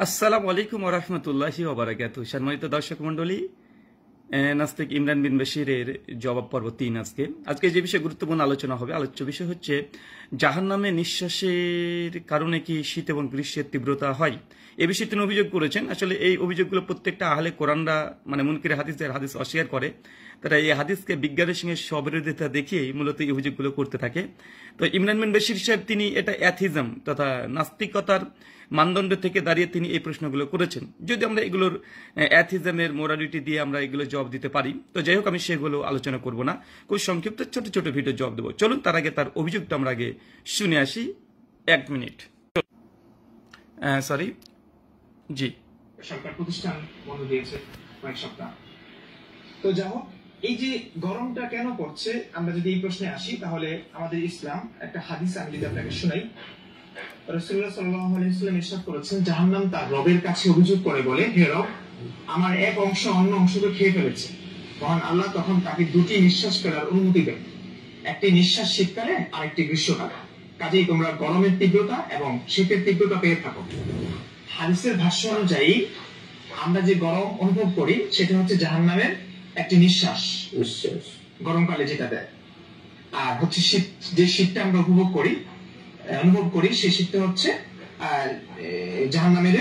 আসসালামু আলাইকুম ওয়া রাহমাতুল্লাহি ওয়া বারাকাতুহু। সম্মানিত দর্শক মণ্ডলী, নাস্তিক ইমরান বিন বশিরের জবাব পর্ব ৩। আজকে যে বিষয়ে গুরুত্বপূর্ণ আলোচনা হবে, আলোচ্য বিষয় হচ্ছে জাহান্নামে নিঃশ্বাসের কারণে কি শীত এবং গ্রীষ্মের তীব্রতা হয়। এ বিষয়ে তিনি অভিযোগ করেছেন। আসলে এই অভিযোগগুলো প্রত্যেকটা আহলে কোরআনরা মুনকির হাদিসের হাদিস অস্বীকার করে। তারা এই হাদিসকে বিজ্ঞানের সঙ্গে স্ববিরোধিতা দেখিয়ে মূলত এই অভিযোগগুলো করতে থাকে। তো ইমরান বিন বশির সাহেব তিনি এটা অ্যাথিজম তথা নাস্তিকতার মানদণ্ড থেকে দাঁড়িয়ে তিনি এই প্রশ্নগুলো করেছেন। যদি আমরা এগুলোর অ্যাথিজমের মোরালিটি দিয়ে আমরা এগুলো জবাব দিতে পারি, তো যাই হোক আমি সেগুলো আলোচনা করব না, খুব সংক্ষিপ্ত ছোট ছোট ভিডিও জবাব দেবো। চলুন তার আগে তার অভিযোগটা আমরা আগে শুনে আসি। 1 মিনিট। সরি, জি। সরকার প্রতিষ্ঠান বন্ধ দিয়েছে কয়েক সপ্তাহ। তো যাই হোক, এই যে গরমটা কেন পড়ছে, আমরা যদি এই প্রশ্নে আসি তাহলে আমাদের ইসলাম একটা হাদিস আমি যদি আপনাকে শোনাই। রাসূলুল্লাহ সাল্লাল্লাহু আলাইহি ওয়াসাল্লাম ইরশাদ করেছেন, জাহান্নাম তার রবের কাছে অভিযোগ করে বলে, হে রব, আমার এক অংশ অন্য অংশকে খেয়ে ফেলেছে। মহান আল্লাহ তখন তাকে দুটি নিঃশ্বাস ফেলার অনুমতি দেন, একটি নিঃশ্বাস শীতকালে আর একটি গ্রীষ্মকালে। কাজেই তোমরা গরমের তীব্রতা এবং শীতের তীব্রতা পেয়ে থাকো। হাদিসের ভাষ্য অনুযায়ী আমরা যে গরম অনুভব করি সেটা হচ্ছে জাহান্নামের একটি নিঃশ্বাস, গরমকালে যেটা দেয়। আর হচ্ছে শীত, যে শীতটা আমরা অনুভব করি সেই শীতটা হচ্ছে জাহান্নামের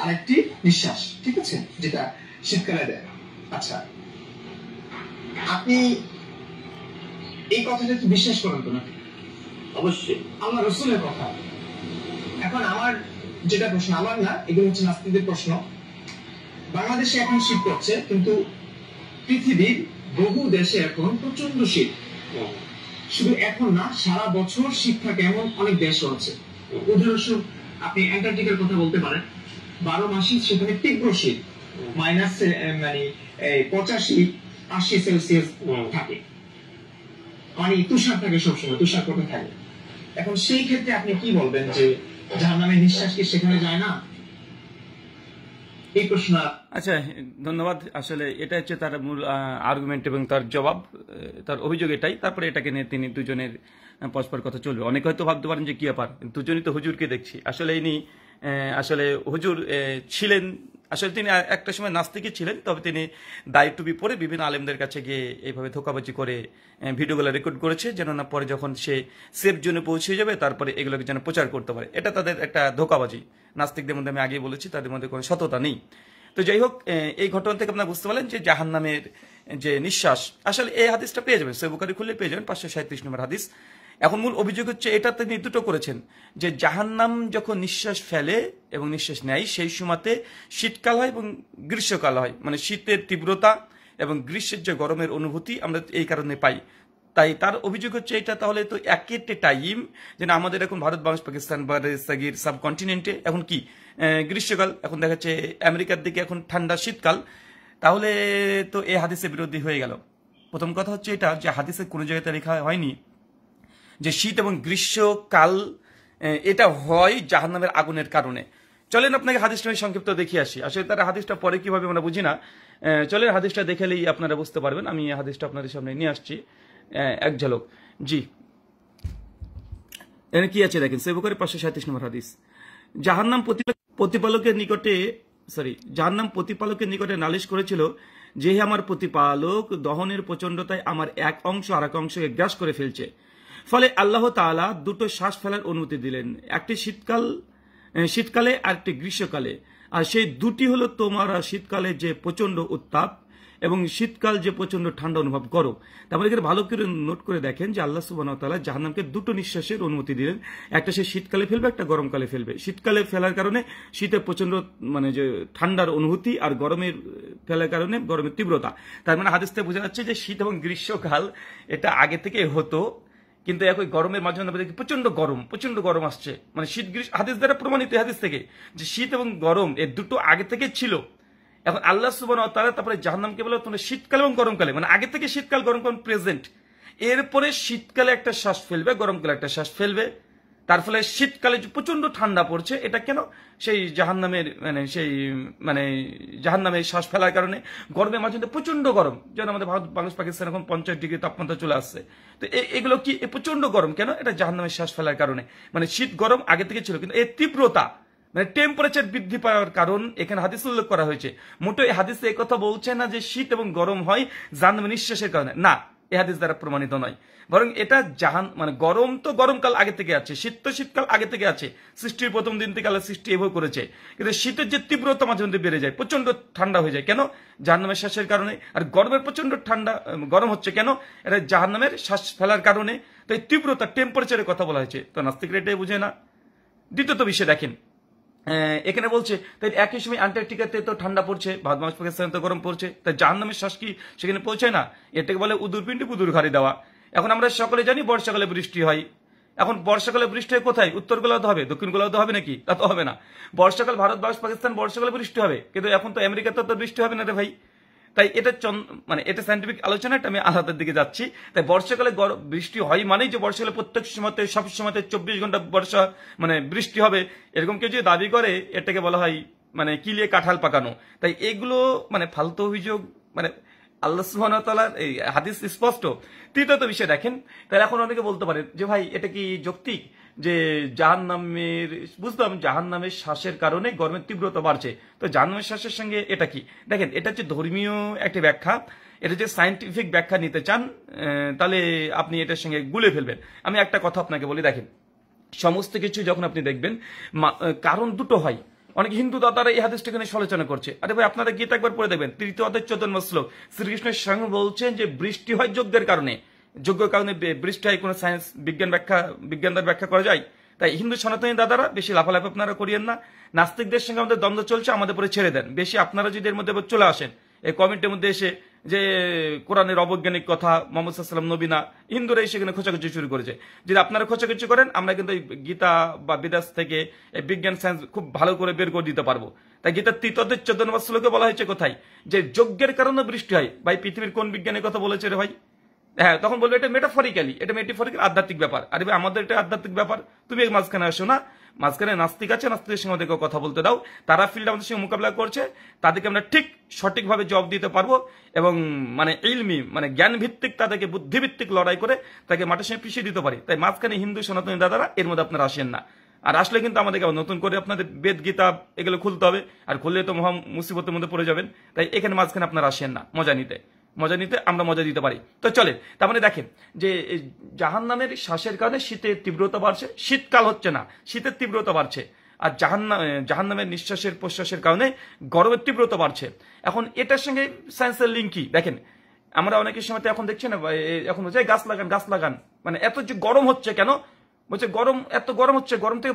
আরেকটি নিঃশ্বাস, ঠিক আছে, যেটা শীতকালে দেয়। আচ্ছা, আপনি এই কথাটা কি বিশ্বাস করেন তো নাকি? অবশ্যই, আল্লাহ রাসূলের কথা। এখন আমার যেটা প্রশ্ন, আমার না, এগুলো হচ্ছে নাস্তিকদের প্রশ্ন। বাংলাদেশে এখন শীত পড়ছে, কিন্তু পৃথিবীর বহু দেশে এখন প্রচন্ড শীত। শুধু এখন না, সারা বছর শীত থাকে এমন অনেক দেশ রয়েছে। উদাহরণস্বরূপ আপনি অ্যান্টার্কটিকার কথা বলতে পারেন, 12 মাসই সেখানে তীব্র শীত, মাইনাস 85-80 সেলসিয়াস থাকে, মানে তুষার থাকে, সবসময় তুষার করতে থাকে। এখন সেই ক্ষেত্রে আপনি কি বলবেন যে জাহান্নামের নিঃশ্বাস কি সেখানে যায় না? এই প্রশ্ন। আচ্ছা, ধন্যবাদ। আসলে এটা হচ্ছে তার মূল আর্গুমেন্ট এবং তার জবাব, তার অভিযোগ এটাই। তারপরে এটাকে নিয়ে তিনি দুজনের পরস্পর কথা চলবে। অনেকে হয়তো ভাবতে পারেন যে কি ব্যাপার, দুজনই তো হুজুরকে দেখছি। আসলে ইনি আসলে হুজুর ছিলেন, আসলে তিনি একটা সময় নাস্তিকই ছিলেন, তবে তিনি দায় টুপি পরে বিভিন্ন আলেমদের কাছে গিয়ে এইভাবে ধোকাবাজি করে ভিডিওগুলো রেকর্ড করেছে, যেন না পরে যখন সে সেফ জোনে পৌঁছে যাবে তারপরে এগুলোকে যেন প্রচার করতে পারে। এটা তাদের একটা ধোকাবাজি। নাস্তিকদের মধ্যে আমি আগেই বলেছি, তাদের মধ্যে কোনো সততা নেই। তো যাই হোক, এই ঘটনা থেকে আপনারা বুঝতে পারলেন যে জাহান্নামের যে নিঃশ্বাস, আসলে এই হাদিসটা পেয়ে যাবেন, সহিহ বুখারী খুললে পেয়ে যাবেন, 537 নম্বর হাদিস। এখন মূল অভিযোগ হচ্ছে এটা তিনি দুটো করেছেন, যে জাহান্নাম যখন নিঃশ্বাস ফেলে এবং নিঃশ্বাস নেয় সেই সময়তে শীতকাল হয় এবং গ্রীষ্মকাল হয়, মানে শীতের তীব্রতা এবং গ্রীষ্মের যে গরমের অনুভূতি আমরা এই কারণে পাই। তাই তার অভিযোগ হচ্ছে এটা তাহলে তো একেটে টাইম, যেন আমাদের এখন ভারত, বাংলাদেশ, পাকিস্তান বা সাগির সাবকন্টিনেন্টে এখন কি গ্রীষ্মকাল, এখন দেখা যাচ্ছে আমেরিকার দিকে এখন ঠান্ডা শীতকাল, তাহলে তো এই হাদিসের বিরোধী হয়ে গেল। প্রথম কথা হচ্ছে এটা যে হাদিসের কোনো জায়গাতে লেখা হয়নি যে শীত এবং গ্রীষ্মকাল এটা হয় জাহান্নামের আগুনের কারণে। চলেন আপনাকে হাদিসটা আমি সংক্ষিপ্ত দেখিয়ে আসি। আসলে তারা হাদিসটা পরে কিভাবে আমরা বুঝি না, চলেন হাদিসটা দেখেলেই আপনারা বুঝতে পারবেন। আমি এই হাদিসটা আপনাদের সামনে নিয়ে আসছি এক ঝলক। জি, এখানে কি আছে দেখেন, সহিহ বুখারী 537 নম্বর হাদিস। জাহান্নাম প্রতিপালকের নিকটে নালিশ করেছিল যে, হে আমার প্রতিপালক, দহনের প্রচন্ডতায় আমার এক অংশ আর এক অংশকে গ্রাস করে ফেলছে। ফলে আল্লাহ তাআলা দুটো শ্বাস ফেলার অনুমতি দিলেন, একটি শীতকালে আর একটি গ্রীষ্মকালে। আর সেই দুটি হলো তোমরা শীতকালে যে প্রচন্ড উত্তাপ এবং শীতকাল যে প্রচন্ড ঠান্ডা অনুভব করো। তারপরে এখানে ভালো করে নোট করে দেখেন যে আল্লাহ সুবহানাহু ওয়া তাআলা জাহান্নামকে দুটো নিঃশ্বাসের অনুমতি দিলেন, একটা সে শীতকালে ফেলবে, একটা গরমকালে ফেলবে। শীতকালে ফেলার কারণে শীতের প্রচন্ড যে ঠান্ডার অনুভূতি, আর গরমের ফেলার কারণে গরমের তীব্রতা। তার মানে হাদিস থেকে বোঝা যাচ্ছে যে শীত এবং গ্রীষ্মকাল এটা আগে থেকে হতো, কিন্তু এখন গরমের মাঝে দেখি প্রচন্ড গরম আসছে, মানে শীত গ্রীষ্ম হাদিস দ্বারা প্রমাণিত, হাদিস থেকে যে শীত এবং গরম এর দুটো আগে থেকে ছিল। এখন আল্লাহ সুবহানাহু ওয়া তাআলা তারপরে জাহান্নামকে বলে তোমরা শীতকাল এবং গরমকালে, মানে আগে থেকে শীতকাল গরমকাল প্রেজেন্ট, এরপরে শীতকালে একটা শ্বাস ফেলবে, গরমকালে একটা শ্বাস ফেলবে। তার ফলে শীতকালে প্রচন্ড ঠান্ডা পড়ছে, এটা কেন? সেই জাহান্নামের জাহান্নামের শ্বাস ফেলার কারণে। গরমের মাঝে প্রচন্ড গরম, যেন আমাদের ভারত, বাংলাদেশ, পাকিস্তান এখন 50 ডিগ্রি তাপমাত্রা চলে আসছে। তো এগুলো কি প্রচন্ড গরম কেন? এটা জাহান্নামের শ্বাস ফেলার কারণে। মানে শীত গরম আগে থেকে ছিল, কিন্তু এর তীব্রতা মানে টেম্পারেচার বৃদ্ধি পাওয়ার কারণ এখানে হাদিস উল্লেখ করা হয়েছে। মোটো এই হাদিসে এই কথা বলছে না যে শীত এবং গরম হয় জাহান্নামে নিঃশ্বাসের কারণে, না, এই হাদিস দ্বারা প্রমাণিত নয়, বরং এটা মানে গরম তো গরমকাল আগে থেকে আছে, শীত তো শীতকাল আগে থেকে আছে, সৃষ্টির প্রথম দিন থেকে আল্লাহ সৃষ্টি এভাবে করেছে। কিন্তু শীতের যে তীব্রতা মাঝে মধ্যে বেড়ে যায়, প্রচন্ড ঠান্ডা হয়ে যায়, কেন? জাহান্নামের শ্বাসের কারণে। আর গরমের প্রচন্ড ঠান্ডা গরম হচ্ছে কেন? এটা জাহান্নামের শ্বাস ফেলার কারণে। তো এই তীব্রতা টেম্পারেচারের কথা বলা হয়েছে, তো নাস্তিকরা এটাই বুঝে না। দ্বিতীয়ত বিষয় দেখেন, এখানে বলছে তাই একই সময় আন্টার্কটিকাতে তো ঠান্ডা পড়ছে, ভারত মহাসাগর পাকিস্তানে তো গরম পড়ছে, তাই জাহান্নামের শ্বাস কি সেখানে পৌঁছায় না? এটাকে বলে উদুর পিণ্ডি বুদুর ঘাড়ি দেওয়া। এখন আমরা সকলে জানি বর্ষাকালে বৃষ্টি হয়। এখন বর্ষাকালে বৃষ্টি হয় কোথায়? উত্তর গোলার্ধ হবে, দক্ষিণ গোলার্ধ হবে নাকি? তা তো হবে না। বর্ষাকাল ভারত পাকিস্তান বর্ষাকালে বৃষ্টি হবে, কিন্তু এখন তো আমেরিকাতে তো বৃষ্টি হবে না রে ভাই। তাই এটা মানে এটা সাইন্টিফিক আলোচনা, এটা আমি আলাদার দিকে যাচ্ছি। তাই বর্ষাকালে বৃষ্টি হয় মানেই যে বর্ষাকালে প্রত্যেক সময়তে সব সময়তে 24 ঘন্টা বর্ষা মানে বৃষ্টি হবে, এরকম কেউ যদি দাবি করে এটাকে বলা হয় মানে কিলিয়ে কাঁঠাল পাকানো। তাই এগুলো মানে ফালতু অভিযোগ, মানে আল্লাহ সুবহানাহু ওয়া তাআলার এই হাদিস স্পষ্ট। তৃতীয়ত বিষয় দেখেন, তাহলে এখন অনেকে বলতে পারে যে ভাই এটা কি যৌক্তিক যে জাহান্নামের, বুঝলাম জাহান্নামের শ্বাসের কারণে গরমের তীব্রতা বাড়ছে, তো জাহান্নামের শ্বাসের সঙ্গে এটা কি? দেখেন, এটা হচ্ছে ধর্মীয় একটি ব্যাখ্যা, এটা যে সায়েন্টিফিক ব্যাখ্যা নিতে চান তাহলে আপনি এটার সঙ্গে গুলে ফেলবেন। আমি একটা কথা আপনাকে বলি, দেখেন সমস্ত কিছু যখন আপনি দেখবেন কারণ দুটো হয়। অনেক হিন্দু দাদারা এই হাদিসটা এখানে সমালোচনা করছে। আরে ভাই, আপনারা গীতা একবার পড়ে দেখবেন, 3য় অধ্যায় 14 নম্বর শ্লোক, শ্রীকৃষ্ণের সঙ্গে বলছেন যে বৃষ্টি হয় যজ্ঞের কারণে, যজ্ঞের কারণে বৃষ্টি হয়, কোন সায়েন্স বিজ্ঞান দ্বারা ব্যাখ্যা করা যায়? তাই হিন্দু সনাতনী দাদারা বেশি লাফালাফি আপনারা করিয়েন না। নাস্তিকদের সঙ্গে আমাদের দ্বন্দ্ব চলছে, আমাদের পরে ছেড়ে দেন। বেশি আপনারা যদি এর মধ্যে চলে আসেন এই কমেন্টের মধ্যে এসে যে কোরআনের অবৈজ্ঞানিক কথা, মোহাম্মদ সাল্লাল্লাহু আলাইহি ওয়াসাল্লাম নবী না, হিন্দুরা সেখানে খোঁচাখুচি শুরু করেছে। যদি আপনারা খোঁচাখুচি করেন, আমরা কিন্তু এই গীতা বা বিদাস থেকে এই বিজ্ঞান সায়েন্স খুব ভালো করে বের করে দিতে পারবো। তাই গীতার 3য় অধ্যায় 14 নম্বর শ্লোকে বলা হয়েছে কোথায় যে যজ্ঞের কারণে বৃষ্টি হয়। ভাই, পৃথিবীর কোন বিজ্ঞানের কথা বলেছে রে ভাই? হ্যাঁ, তখন বলবে এটা মেটাফরিক্যালি, এটা মেটাফরিক্যাল আধ্যাত্মিক ব্যাপার। আরে ভাই, আমাদের এটা আধ্যাত্মিক ব্যাপার, তুমি মাঝখানে আসো না। মাঝখানে নাস্তিক আছে, নাস্তিকের সঙ্গে আমাদেরকে কথা বলতে দাও। তারা ফিল্ড আমাদের সঙ্গে মোকাবিলা করছে, তাদেরকে আমরা ঠিক সঠিকভাবে জবাব দিতে পারবো এবং মানে ইলমি মানে জ্ঞান ভিত্তিক, তাদেরকে বুদ্ধিভিত্তিক লড়াই করে তাকে মাঠের সঙ্গে পিছিয়ে দিতে পারি। তাই মাঝখানে হিন্দু সনাতনী দাদারা এর মধ্যে আপনারা আসেন না। আর আসলে কিন্তু আমাদেরকে নতুন করে আপনাদের বেদ গীতা এগুলো খুলতে হবে, আর খুললে তো মহা মুসিবতের মধ্যে পড়ে যাবেন। তাই এখানে মাঝখানে আপনারা আসেন না। মজা নিতে আমরা মজা দিতে পারি। তো চলে, তার মানে দেখেন যে জাহান্নামের শ্বাসের কারণে শীতের তীব্রতা বাড়ছে, শীতকাল হচ্ছে না, শীতের তীব্রতা বাড়ছে। আর জাহান্নামের নিঃশ্বাসের প্রশ্বাসের কারণে গরমের তীব্রতা বাড়ছে। এখন এটার সঙ্গে সায়েন্সের লিঙ্ক কি? দেখেন, আমরা অনেকের সময় এখন দেখছি না, এখন বলছে গাছ লাগান, মানে এত যে গরম হচ্ছে কেন? বলছে এত গরম হচ্ছে, গরম থেকে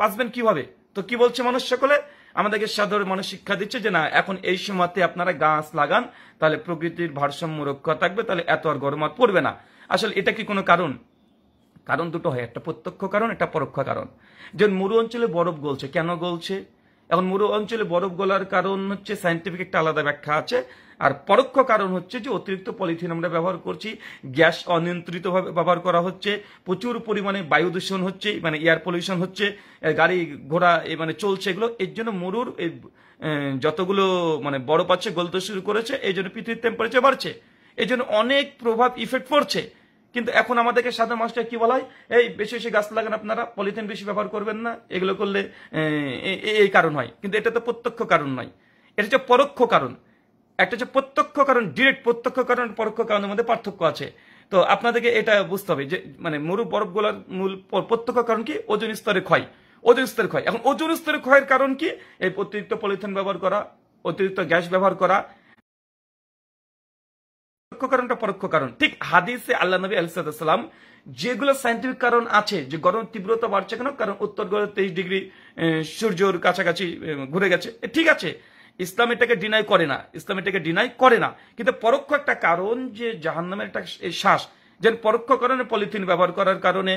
বাঁচবেন কিভাবে? তো কি বলছে মানুষ সকলে? আমাদেরকে সাধারণ মানুষ শিক্ষা দিচ্ছে যে না, এখন এই সময়তে আপনারা গাছ লাগান, তাহলে প্রকৃতির ভারসাম্য রক্ষা থাকবে, তাহলে এত আর গরম আর পড়বে না। আসলে এটা কি কোনো কারণ? কারণ দুটো হয়, একটা প্রত্যক্ষ কারণ, একটা পরোক্ষ কারণ। যেমন মরু অঞ্চলে বরফ গলছে, কেন গলছে? এখন মরু অঞ্চলে বরফ গলার কারণ হচ্ছে সায়েন্টিফিক একটা আলাদা ব্যাখ্যা আছে। আর পরোক্ষ কারণ হচ্ছে যে অতিরিক্ত পলিথিন আমরা ব্যবহার করছি, গ্যাস অনিয়ন্ত্রিতভাবে ব্যবহার করা হচ্ছে, প্রচুর পরিমাণে বায়ু দূষণ হচ্ছে, মানে এয়ার পলিউশন হচ্ছে, গাড়ি ঘোড়া মানে চলছে, এগুলো এর জন্য মরুর যতগুলো মানে বরফ আছে গলতে শুরু করেছে, এই জন্য পৃথিবীর টেম্পারেচার বাড়ছে, এই জন্য অনেক প্রভাব ইফেক্ট পড়ছে। কিন্তু এখন আমাদেরকে সাধারণ মানুষটা কি বলা হয়, এই বেশি বেশি গাছ লাগান, আপনারা পলিথিন বেশি ব্যবহার করবেন না, এগুলো করলে এই কারণ হয়। কিন্তু এটা তো প্রত্যক্ষ কারণ নয়, এটা হচ্ছে পরোক্ষ কারণ। একটা হচ্ছে প্রত্যক্ষ কারণ, ডিরেক্ট প্রত্যক্ষ কারণ, পরোক্ষ কারণের মধ্যে পার্থক্য আছে। তো আপনাদেরকে এটা বুঝতে হবে যে মানে মরু বরফগুলোর মূল প্রত্যক্ষ কারণ কি? ওজোন স্তরের ক্ষয়। এখন ওজোন স্তরের ক্ষয়ের কারণ কি? এই অতিরিক্ত পলিথিন ব্যবহার করা, অতিরিক্ত গ্যাস ব্যবহার করা, কারণটা পরোক্ষ কারণ। ঠিক হাদিসে আল্লাহ নবী আলাইহিস সালাম যেগুলো সায়েন্টিফিক কারণ আছে যে গরম তীব্রতা বাড়ছে কেন, কারণ উত্তর গোলার্ধে 23 ডিগ্রি সূর্যর কাছাকাছি ঘুরে গেছে, ঠিক আছে, ইসলাম এটাকে ডিনাই করে না, কিন্তু পরোক্ষ একটা কারণ যে জাহান্নামের একটা শ্বাস, যেন পরোক্ষ কারণে পলিথিন ব্যবহার করার কারণে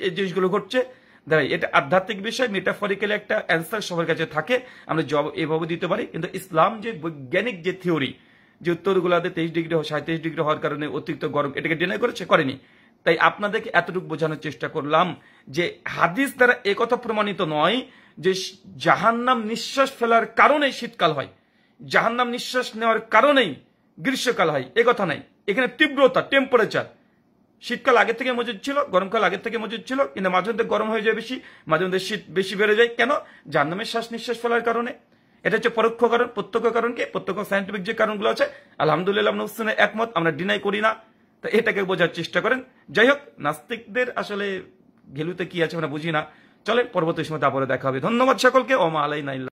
এই জিনিসগুলো ঘটছে। দাঁড়াই, এটা আধ্যাত্মিক বিষয়, মেটাফরিক্যালি একটা অ্যান্সার সবার কাছে থাকে, আমরা জবাব এভাবে দিতে পারি। কিন্তু ইসলাম যে বৈজ্ঞানিক যে থিওরি যে উত্তর গোলার্ধে 23 ডিগ্রি 37 ডিগ্রি হওয়ার কারণে অতিরিক্ত গরম, এটাকে ডিনাই করেনি। তাই আপনাদেরকে এতটুকু বোঝানোর চেষ্টা করলাম যে হাদিস দ্বারা একথা প্রমাণিত নয় যে জাহান্নাম নিঃশ্বাস ফেলার কারণেই শীতকাল হয়, জাহান্নাম নিঃশ্বাস নেওয়ার কারণেই গ্রীষ্মকাল হয়, একথা নাই। এখানে তীব্রতা, টেম্পারেচার, শীতকাল আগে থেকে মজুদ ছিল, গরমকাল আগে থেকে মজুদ ছিল, কিন্তু মাঝে মধ্যে গরম হয়ে যায় বেশি, মাঝে মধ্যে শীত বেশি বেড়ে যায়। কেন? জাহান্নামের শ্বাস নিঃশ্বাস ফেলার কারণে। এটা হচ্ছে পরোক্ষ কারণ। প্রত্যক্ষ কারণ কি? প্রত্যক্ষ সায়েন্টিফিক যে কারণগুলো আছে আলহামদুলিল্লাহ আমরা উসনে একমত, আমরা ডিনাই করি না। তো এটাকে বোঝার চেষ্টা করেন। যাই হোক, নাস্তিকদের আসলে ঘেলুতে কি আছে আমরা বুঝি না। চলেন পরবর্তী সময় আবারও দেখা হবে। ধন্যবাদ সকলকে। ওমা আলাইনা ইল্লা